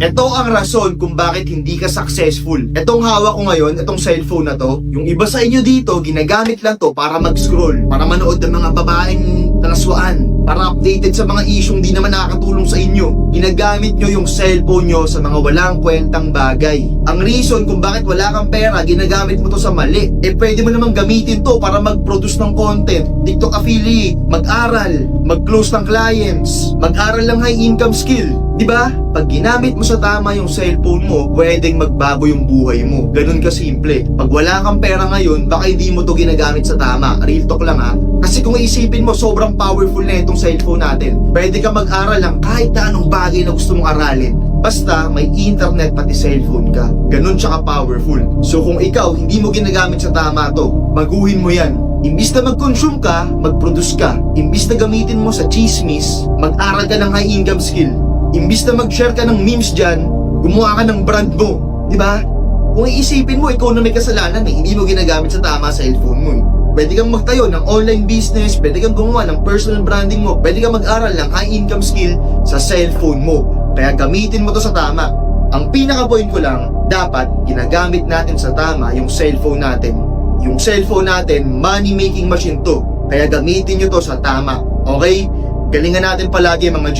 Ito ang rason kung bakit hindi ka successful. Itong hawak ko ngayon, itong cellphone na to, yung iba sa inyo dito, ginagamit lang to para mag-scroll, para manood ng mga babaeng talaswaan, para updated sa mga isyong di naman nakakatulong sa inyo. Ginagamit nyo yung cellphone nyo sa mga walang kwentang bagay. Ang reason kung bakit wala kang pera, ginagamit mo to sa mali. Pwede mo namang gamitin to para mag-produce ng content, TikTok affiliate, mag-aral, mag-close ng clients, mag-aral ng high income skill. Diba? Pag ginamit mo sa tama yung cellphone mo, pwedeng magbago yung buhay mo. Ganun kasimple. Pag wala kang pera ngayon, baka hindi mo to ginagamit sa tama. Real talk lang ha. Kasi kung isipin mo, sobrang powerful na itong cellphone natin. Pwede ka mag-aral lang kahit na anong bagay na gusto mong aralin. Basta may internet pati cellphone ka. Ganun siya ka-powerful. So kung ikaw hindi mo ginagamit sa tama to, baguhin mo yan. Imbis na mag-consume ka, mag-produce ka. Imbis na gamitin mo sa chismis, mag-aral ka ng high income skill. Imbis na mag-share ka ng memes dyan, gumawa ka ng brand mo. Diba? Kung iisipin mo, ikaw na may kasalanan hindi mo ginagamit sa tama cellphone mo Pwede kang magtayo ng online business, pwede kang gumawa ng personal branding mo, pwede kang mag-aral ng high income skill sa cellphone mo. Kaya gamitin mo to sa tama. Ang pinaka-point ko lang, dapat ginagamit natin sa tama yung cellphone natin. Yung cellphone natin, money-making machine to. Kaya gamitin nyo to sa tama. Okay? Galingan natin palagi mga G.